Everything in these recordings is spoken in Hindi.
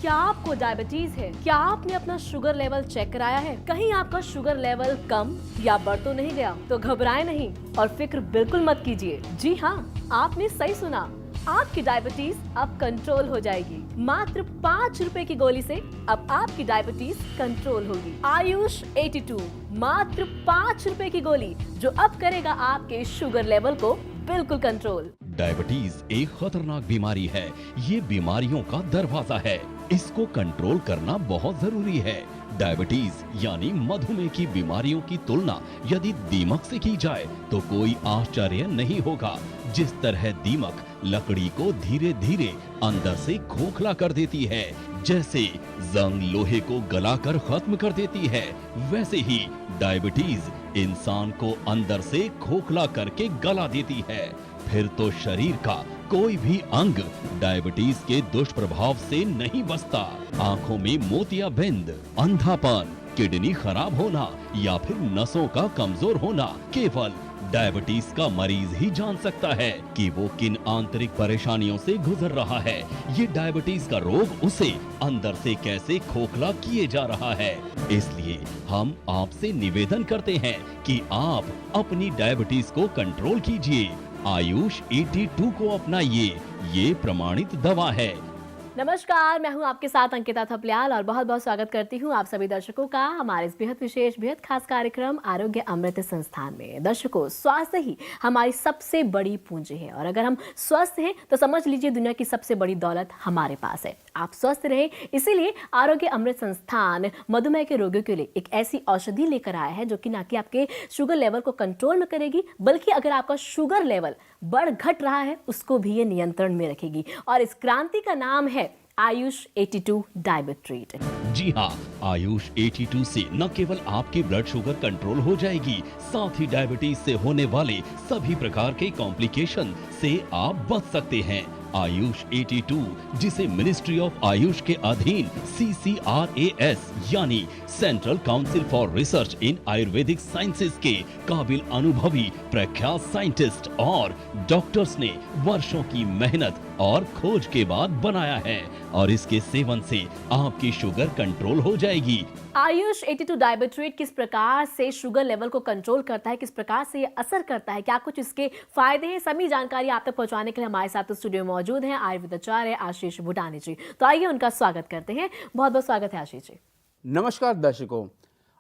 क्या आपको डायबिटीज है? क्या आपने अपना शुगर लेवल चेक कराया है? कहीं आपका शुगर लेवल कम या बढ़ तो नहीं गया? तो घबराए नहीं और फिक्र बिल्कुल मत कीजिए। जी हाँ, आपने सही सुना, आपकी डायबिटीज अब कंट्रोल हो जाएगी। मात्र 5 रुपए की गोली से अब आपकी डायबिटीज कंट्रोल होगी। आयुष 82, मात्र 5 रुपए की गोली जो अब करेगा आपके शुगर लेवल को बिल्कुल कंट्रोल। डायबिटीज एक खतरनाक बीमारी है। ये बीमारियों का दरवाजा है। इसको कंट्रोल करना बहुत जरूरी है। डायबिटीज यानी मधुमेह की बीमारियों की तुलना यदि दीमक से की जाए तो कोई आश्चर्य नहीं होगा। जिस तरह दीमक लकड़ी को धीरे धीरे अंदर से खोखला कर देती है, जैसे जंग लोहे को गलाकर खत्म कर देती है, वैसे ही डायबिटीज इंसान को अंदर से खोखला करके गला देती है। फिर तो शरीर का कोई भी अंग डायबिटीज के दुष्प्रभाव से नहीं बचता। आंखों में मोतियाबिंद, अंधापन, किडनी खराब होना या फिर नसों का कमजोर होना केवल डायबिटीज का मरीज ही जान सकता है कि वो किन आंतरिक परेशानियों से गुजर रहा है। ये डायबिटीज का रोग उसे अंदर से कैसे खोखला किए जा रहा है। इसलिए हम आपसे निवेदन करते हैं कि आप अपनी डायबिटीज को कंट्रोल कीजिए। आयुष 82 को अपनाइए, ये प्रमाणित दवा है। नमस्कार, मैं हूं आपके साथ अंकिता थपलियाल और बहुत बहुत स्वागत करती हूं आप सभी दर्शकों का हमारे इस बेहद विशेष बेहद खास कार्यक्रम आरोग्य अमृत संस्थान में। दर्शकों, स्वास्थ्य ही हमारी सबसे बड़ी पूंजी है और अगर हम स्वस्थ हैं तो समझ लीजिए दुनिया की सबसे बड़ी दौलत हमारे पास है। आप स्वस्थ रहें, इसीलिए आरोग्य अमृत संस्थान मधुमेह के रोगियों के लिए एक ऐसी औषधि लेकर आया है जो कि ना कि आपके शुगर लेवल को कंट्रोल में करेगी, बल्कि अगर आपका शुगर लेवल बढ़ घट रहा है उसको भी ये नियंत्रण में रखेगी। और इस क्रांति का नाम है आयुष 82 डायबिट्रीट। जी हाँ, आयुष 82 से न केवल आपकी ब्लड शुगर कंट्रोल हो जाएगी, साथ ही डायबिटीज से होने वाले सभी प्रकार के कॉम्प्लिकेशन से आप बच सकते हैं। आयुष 82, जिसे मिनिस्ट्री ऑफ आयुष के अधीन CCRAS यानी central council for research in Ayurvedic sciences के काबिल अनुभवी प्रख्यात साइंटिस्ट और डॉक्टर्स ने वर्षों की मेहनत और खोज के बाद बनाया है और इसके सेवन से आपकी शुगर कंट्रोल हो जाएगी। आयुष 82 डायबिट्रीट किस प्रकार से शुगर लेवल को कंट्रोल करता है, किस प्रकार से ये असर करता है, क्या कुछ इसके फायदे हैं, सभी जानकारी आप तक पहुंचाने के लिए हमारे साथ स्टूडियो में मौजूद हैं आयुर्वेद आचार्य आशीष भूटानी जी। तो आइए उनका स्वागत करते हैं। बहुत बहुत स्वागत है आशीष जी। नमस्कार दर्शकों,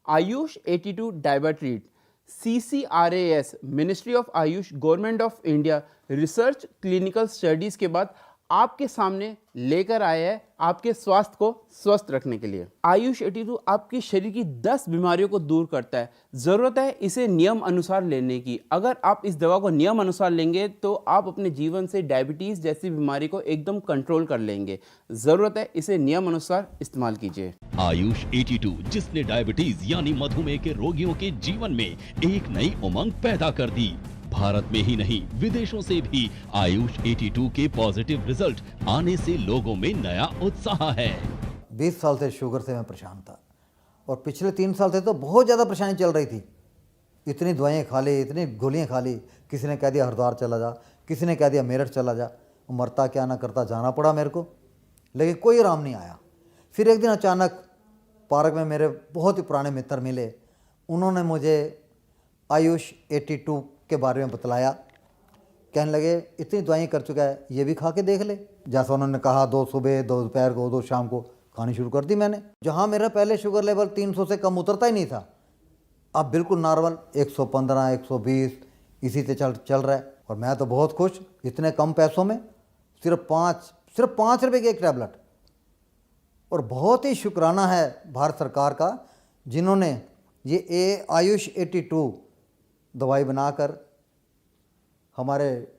Ayush 82 डायबिट्रीट CCRAS ministry of Ayush government of India research clinical studies के बाद आपके सामने लेकर आया है आपके स्वास्थ्य को स्वस्थ रखने के लिए। आयुष 82 आपके शरीर की 10 बीमारियों को दूर करता है। ज़रूरत है इसे नियम अनुसार लेने की। अगर आप इस दवा को नियम अनुसार लेंगे तो आप अपने जीवन से डायबिटीज़ जैसी बीमारी को एकदम कंट्रोल कर लेंगे। ज़रूरत है इसे नियम अनुसार इस्तेमाल कीजिए। आयुष 82, जिसने डायबिटीज यानी मधुमेह के रोगियों के जीवन में एक नई उमंग पैदा कर दी। भारत में ही नहीं, विदेशों से भी आयुष 82 के पॉजिटिव रिजल्ट आने से लोगों में नया उत्साह है। 20 साल से शुगर से मैं परेशान था और पिछले 3 साल से तो बहुत ज़्यादा परेशानी चल रही थी। इतनी दवाइयाँ खा ली, इतनी गोलियाँ खा ली, किसी ने कह दिया हरिद्वार चला जा, किसी ने कह दिया मेरठ चला जा। मरता क्या ना करता जाना पड़ा मेरे को, लेकिन कोई आराम नहीं आया। फिर एक दिन अचानक पार्क में मेरे बहुत ही पुराने मित्र मिले। उन्होंने मुझे आयुष 82 के बारे में बतलाया। कहने लगे इतनी दवाइयाँ कर चुका है, ये भी खा के देख ले। जैसा उन्होंने कहा 2 सुबह 2 दोपहर को 2 शाम को खानी शुरू कर दी मैंने। जहाँ मेरा पहले शुगर लेवल 300 से कम उतरता ही नहीं था, अब बिल्कुल नॉर्मल 115 120 इसी से चल रहा है। और मैं तो बहुत खुश, इतने कम पैसों में सिर्फ 5 रुपये की एक टैबलेट। और बहुत ही शुक्राना है भारत सरकार का, जिन्होंने ये आयुष 82 दवाई बनाकर हमारे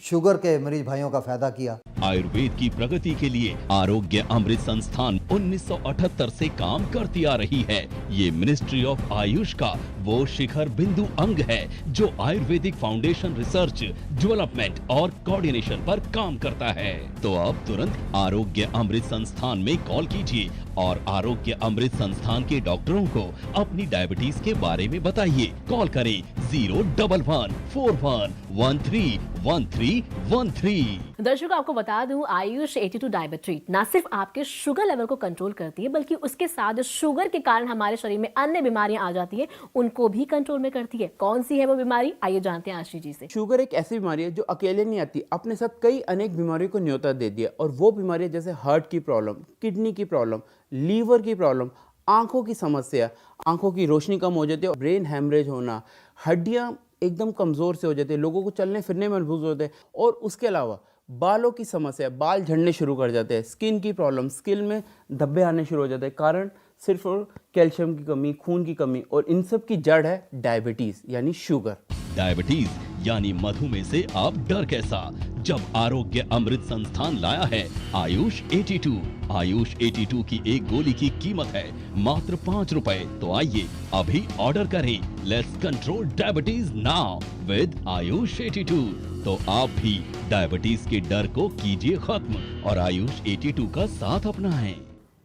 शुगर के मरीज भाइयों का फायदा किया। आयुर्वेद की प्रगति के लिए आरोग्य अमृत संस्थान 1978 से काम करती आ रही है। ये मिनिस्ट्री ऑफ आयुष का वो शिखर बिंदु अंग है जो आयुर्वेदिक फाउंडेशन रिसर्च, डेवलपमेंट और कोऑर्डिनेशन पर काम करता है। तो अब तुरंत आरोग्य अमृत संस्थान में कॉल कीजिए और आरोग्य अमृत संस्थान के डॉक्टरों को अपनी डायबिटीज के बारे में बताइए। कॉल करें 01141131313। दर्शकों, आपको बता बता दूं, आयुष 82 डायबिट्रीट ना सिर्फ आपके शुगर लेवल को कंट्रोल करती है, बल्कि उसके साथ जो शुगर के कारण हमारे शरीर में अन्य बीमारियां आ जाती है उनको भी कंट्रोल में करती है। कौन सी है वो बीमारी, आइए जानते हैं आशीष जी से। शुगर एक ऐसी बीमारी है जो अकेले नहीं आती, अपने साथ कई अनेक बीमारियों को न्योता देती है। और वो बीमारियां जैसे हार्ट की प्रॉब्लम, किडनी की प्रॉब्लम, लीवर की प्रॉब्लम, आंखों की समस्या, आंखों की रोशनी कम हो जाती है, ब्रेन हैमरेज होना, हड्डियां एकदम कमज़ोर से हो जाती है, लोगों को चलने फिरने में मजबूत होते हैं। और उसके अलावा बालों की समस्या, बाल झड़ने शुरू कर जाते हैं, स्किन की प्रॉब्लम, स्किन में धब्बे आने शुरू हो जाते हैं। कारण सिर्फ और कैल्शियम की कमी, खून की कमी, और इन सब की जड़ है डायबिटीज़ यानी शुगर। डायबिटीज यानी मधुमेह से अब डर कैसा, जब आरोग्य अमृत संस्थान लाया है आयुष 82। आयुष 82 की एक गोली की कीमत है मात्र 5 रुपए। तो आइए अभी ऑर्डर करें। Let's control diabetes now with Ayush 82। तो आप भी डायबिटीज के डर को कीजिए खत्म और आयुष 82 का साथ अपनाएं।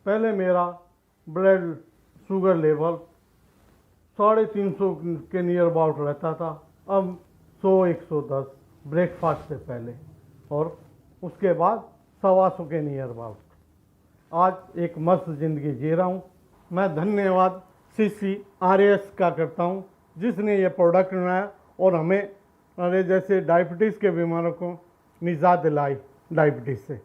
पहले मेरा ब्लड शुगर लेवल 350 के नियर अबाउट रहता था, अब 100-110 ब्रेकफास्ट से पहले, और उसके बाद 125 के नियर अबाउट। आज एक मस्त ज़िंदगी जी रहा हूँ। मैं धन्यवाद CCRAS का करता हूँ जिसने ये प्रोडक्ट बनाया और हमें अरे जैसे डायबिटीज़ के बीमारों को निजात दिलाई डायबिटीज़ से,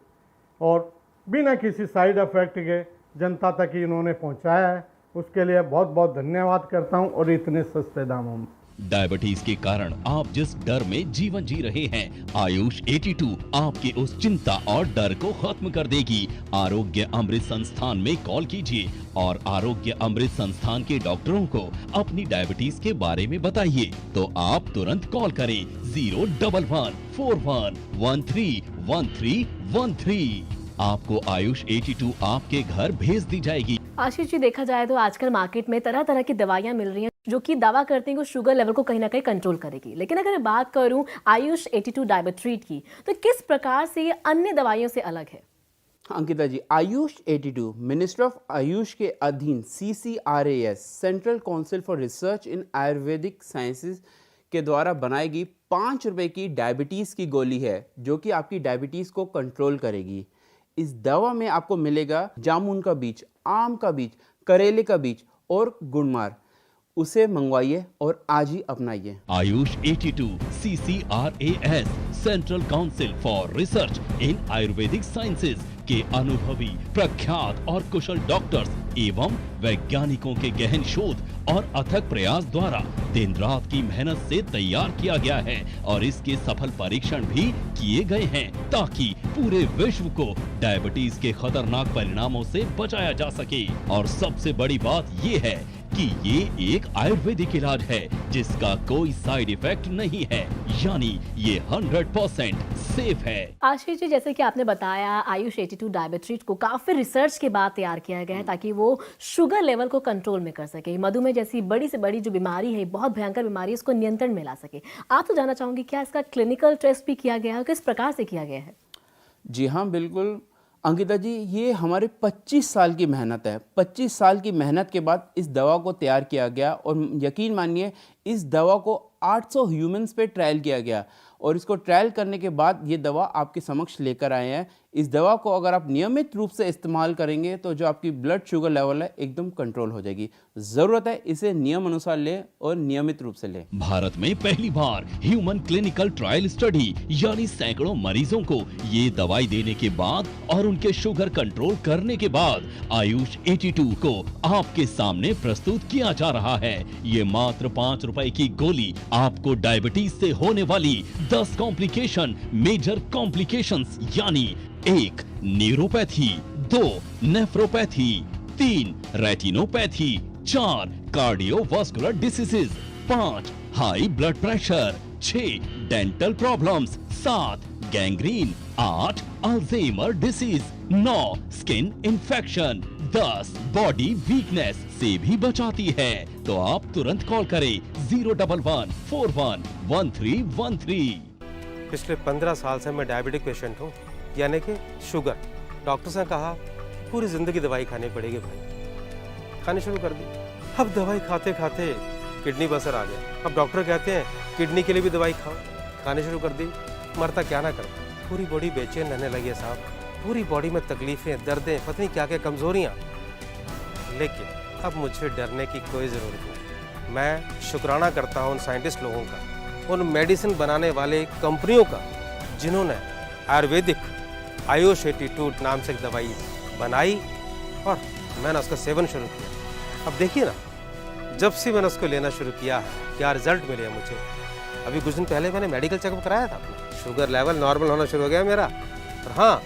और बिना किसी साइड इफ़ेक्ट के जनता तक ही इन्होंने पहुँचाया है। उसके लिए बहुत बहुत धन्यवाद करता हूँ, और इतने सस्ते दामों में। डायबिटीज के कारण आप जिस डर में जीवन जी रहे हैं, आयुष 82 आपके उस चिंता और डर को खत्म कर देगी। आरोग्य अमृत संस्थान में कॉल कीजिए और आरोग्य अमृत संस्थान के डॉक्टरों को अपनी डायबिटीज के बारे में बताइए। तो आप तुरंत कॉल करें 01141131313। आपको आयुष 82 आपके घर भेज दी जाएगी। आशीष जी, देखा जाए तो आजकल मार्केट में तरह तरह की दवाइयां मिल रही हैं जो कि दावा करती हैं कि शुगर लेवल को कहीं ना कहीं कंट्रोल करेगी। लेकिन अगर मैं बात करूं आयुष 82 डायबिट्रीट की, तो किस प्रकार से ये अन्य दवाइयों से अलग है? अंकिता जी, आयुष 82 मिनिस्ट्री ऑफ आयुष के अधीन CCRAS central council for research in Ayurvedic sciences के द्वारा बनाई गई 5 रुपए की डायबिटीज़ की गोली है जो कि आपकी डायबिटीज़ को कंट्रोल करेगी। इस दवा में आपको मिलेगा जामुन का बीज, आम का बीज, करेले का बीज और गुड़मार। उसे मंगवाइए और आज ही अपनाइए। AYUSH 82 CCRAS central council for research in Ayurvedic sciences के अनुभवी, प्रख्यात और कुशल डॉक्टर्स एवं वैज्ञानिकों के गहन शोध और अथक प्रयास द्वारा दिन रात की मेहनत से तैयार किया गया है और इसके सफल परीक्षण भी किए गए हैं ताकि पूरे विश्व को डायबिटीज के खतरनाक परिणामों से बचाया जा सके। और सबसे बड़ी बात ये है कि ये एक आयुर्वेदिक इलाज है जिसका कोई साइड इफेक्ट नहीं है, यानी ये 100% सेफ है। आशीष जी, जैसे कि आपने बताया आयुष 82 डायबिट्रीट को काफी रिसर्च के बाद तैयार किया गया है ताकि वो शुगर लेवल को कंट्रोल में कर सके, मधुमेह जैसी बड़ी से बड़ी जो बीमारी है, बहुत भयंकर बीमारी है, इसको नियंत्रण में ला सके। आप तो जानना चाहूंगी क्या इसका क्लिनिकल टेस्ट भी किया गया है, किस प्रकार से किया गया है? जी हाँ, बिल्कुल अंकिता जी, ये हमारे 25 साल की मेहनत है। 25 साल की मेहनत के बाद इस दवा को तैयार किया गया और यकीन मानिए इस दवा को 800 ह्यूमंस पे ट्रायल किया गया और इसको ट्रायल करने के बाद ये दवा आपके समक्ष लेकर आए हैं। इस दवा को अगर आप नियमित रूप से इस्तेमाल करेंगे तो जो आपकी ब्लड शुगर लेवल है एकदम कंट्रोल हो जाएगी। ज़रूरत है इसे नियम अनुसार लें और नियमित रूप से लें। भारत में पहली बार ह्यूमन क्लिनिकल ट्रायल स्टडी यानी सैकड़ों मरीजों को ये दवाई देने के बाद और उनके शुगर कंट्रोल करने के बाद आयुष 82 को आपके सामने प्रस्तुत किया जा रहा है। ये मात्र 5 रुपए की गोली आपको डायबिटीज से होने वाली 10 कॉम्प्लिकेशन, मेजर कॉम्प्लिकेशंस यानी 1 neuropathy, 2 nephropathy, 3 retinopathy, 4 cardiovascular diseases, 5 high blood pressure, 6 dental problems, 7 gangrene, 8 Alzheimer disease, 9 skin infection, 10 body weakness से भी बचाती है। तो आप तुरंत कॉल करें 011411313। पिछले 15 साल से मैं डायबिटिक पेशेंट हूँ, यानी कि शुगर। डॉक्टर्स ने कहा पूरी ज़िंदगी दवाई खानी पड़ेगी भाई, खानी शुरू कर दी। अब दवाई खाते खाते किडनी बसर आ गया। अब डॉक्टर कहते हैं किडनी के लिए भी दवाई खाओ, खानी शुरू कर दी। मरता क्या ना करता। पूरी बॉडी बेचैन रहने लगी है साहब, पूरी बॉडी में तकलीफें, दर्दें, पता नहीं क्या क्या कमजोरियां। लेकिन अब मुझे डरने की कोई ज़रूरत नहीं। मैं शुक्राना करता हूं उन साइंटिस्ट लोगों का, उन मेडिसिन बनाने वाले कंपनियों का, जिन्होंने आयुर्वेदिक आयुष 82 नाम से एक दवाई बनाई और मैंने उसका सेवन शुरू किया। अब देखिए ना, जब से मैंने उसको लेना शुरू किया क्या रिजल्ट मिले मुझे। अभी कुछ दिन पहले मैंने मेडिकल चेकअप कराया था अपना, शुगर लेवल नॉर्मल होना शुरू हो गया मेरा, और हाँ,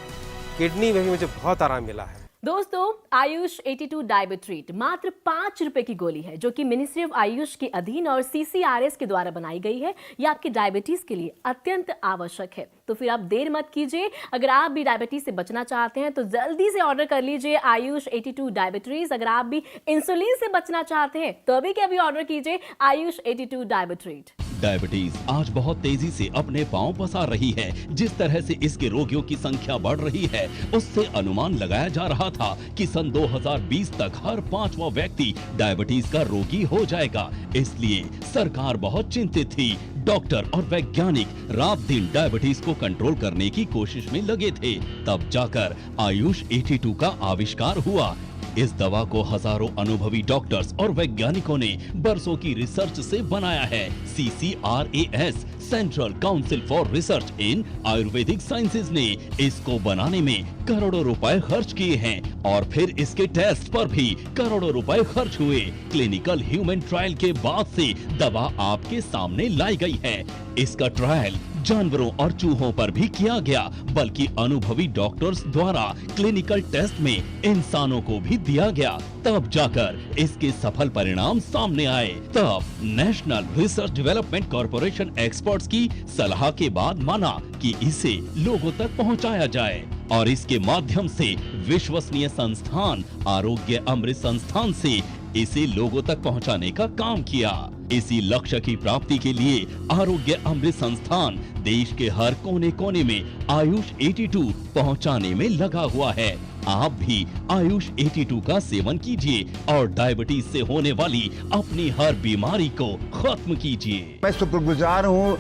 किडनी में भी मुझे बहुत आराम मिला है। दोस्तों, आयुष 82 डायबिट्रीट मात्र 5 रुपए की गोली है, जो कि मिनिस्ट्री ऑफ आयुष के अधीन और CCRS के द्वारा बनाई गई है। यह आपकी डायबिटीज के लिए अत्यंत आवश्यक है। तो फिर आप देर मत कीजिए, अगर आप भी डायबिटीज से बचना चाहते हैं तो जल्दी से ऑर्डर कर लीजिए आयुष 82 डायबिट्रीज। अगर आप भी इंसुलिन से बचना चाहते हैं तो अभी के अभी ऑर्डर कीजिए आयुष 82 डायबिट्रीट। डायबिटीज आज बहुत तेजी से अपने पांव पसार रही है। जिस तरह से इसके रोगियों की संख्या बढ़ रही है, उससे अनुमान लगाया जा रहा था कि सन 2020 तक हर 5वां व्यक्ति डायबिटीज का रोगी हो जाएगा। इसलिए सरकार बहुत चिंतित थी। डॉक्टर और वैज्ञानिक रात दिन डायबिटीज को कंट्रोल करने की कोशिश में लगे थे। तब जाकर आयुष 82 का आविष्कार हुआ। इस दवा को हजारों अनुभवी डॉक्टर्स और वैज्ञानिकों ने बरसों की रिसर्च से बनाया है। CCRAS central council for research in Ayurvedic sciences ने इसको बनाने में करोड़ों रुपए खर्च किए हैं और फिर इसके टेस्ट पर भी करोड़ों रुपए खर्च हुए। क्लिनिकल ह्यूमन ट्रायल के बाद से दवा आपके सामने लाई गई है। इसका ट्रायल जानवरों और चूहों पर भी किया गया, बल्कि अनुभवी डॉक्टर्स द्वारा क्लिनिकल टेस्ट में इंसानों को भी दिया गया। तब जाकर इसके सफल परिणाम सामने आए। तब national research development corporation experts की सलाह के बाद माना कि इसे लोगों तक पहुंचाया जाए और इसके माध्यम से विश्वसनीय संस्थान आरोग्य अमृत संस्थान से इसे लोगों तक पहुंचाने का काम किया। इसी लक्ष्य की प्राप्ति के लिए आरोग्य अमृत संस्थान देश के हर कोने कोने में आयुष 82 पहुंचाने में लगा हुआ है। आप भी आयुष 82 का सेवन कीजिए और डायबिटीज से होने वाली अपनी हर बीमारी को खत्म कीजिए। मैं शुक्रगुजार हूँ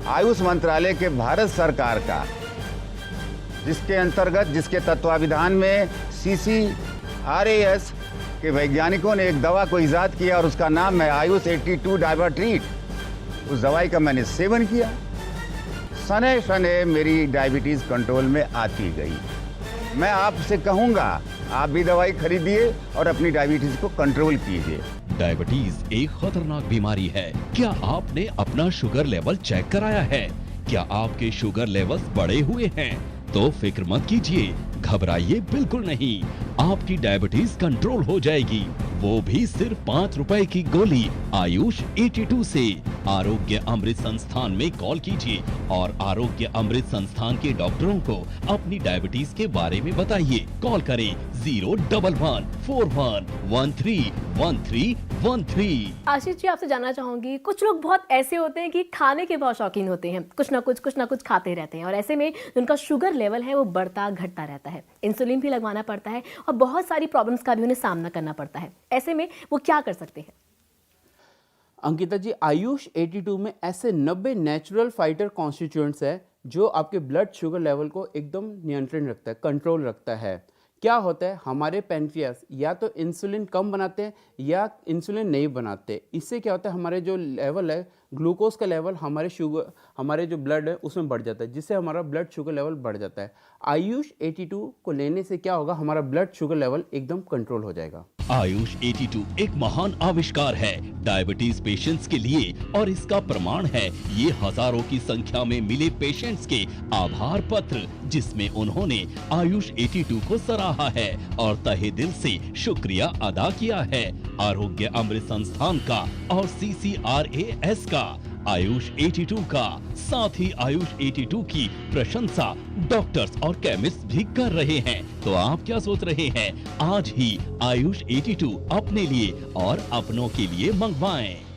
आयुष मंत्रालय के भारत सरकार का, जिसके अंतर्गत, जिसके तत्वावधान में CCRAS के वैज्ञानिकों ने एक दवा को इजाद किया और उसका नाम है आयुष 82 डायबिट्रीट। उस दवाई का मैंने सेवन किया, सने सने मेरी डायबिटीज कंट्रोल में आती गई। मैं आपसे कहूंगा आप भी दवाई खरीदिए और अपनी डायबिटीज को कंट्रोल कीजिए। डायबिटीज एक खतरनाक बीमारी है। क्या आपने अपना शुगर लेवल चेक कराया है? क्या आपके शुगर लेवल्स बढ़े हुए हैं? तो फिक्र मत कीजिए, घबराइए बिल्कुल नहीं। आपकी डायबिटीज कंट्रोल हो जाएगी, वो भी सिर्फ 5 रुपए की गोली आयुष 82 से। आरोग्य अमृत संस्थान में कॉल कीजिए और आरोग्य अमृत संस्थान के डॉक्टरों को अपनी डायबिटीज के बारे में बताइए। कॉल करें 01141131313। आशीष जी, आपसे जानना चाहूंगी, कुछ लोग बहुत ऐसे होते हैं कि खाने के बहुत शौकीन होते हैं, कुछ ना कुछ खाते रहते हैं और ऐसे में उनका शुगर लेवल है वो बढ़ता घटता रहता है। इंसुलिन भी लगवाना पड़ता है और बहुत सारी प्रॉब्लम्स का भी उन्हें सामना करना पड़ता है। ऐसे में वो क्या कर सकते हैं? अंकिता जी, आयुष 82 में ऐसे 90 नेचुरल फाइटर कॉन्स्टिट्यूएंट्स है जो आपके ब्लड शुगर लेवल को एकदम नियंत्रण रखता है, कंट्रोल रखता है। क्या होता है, हमारे पैनक्रियास या तो इंसुलिन कम बनाते हैं या इंसुलिन नहीं बनाते। इससे क्या होता है, हमारे जो लेवल है ग्लूकोज का लेवल हमारे जो ब्लड है उसमें बढ़ जाता है, जिससे हमारा ब्लड शुगर लेवल बढ़ जाता है। आयुष 82 को लेने से क्या होगा, हमारा ब्लड शुगर लेवल एकदम कंट्रोल हो जाएगा। आयुष 82 एक महान आविष्कार है डायबिटीज पेशेंट्स के लिए और इसका प्रमाण है ये हजारों की संख्या में मिले पेशेंट्स के आभार पत्र, जिसमें उन्होंने आयुष 82 को सराहा है और तहे दिल से शुक्रिया अदा किया है। आरोग्य अमृत संस्थान का और CCRAS का, आयुष 82 का, साथ ही आयुष 82 की प्रशंसा डॉक्टर्स और केमिस्ट भी कर रहे हैं। तो आप क्या सोच रहे हैं? आज ही आयुष 82 अपने लिए और अपनों के लिए मंगवाएं।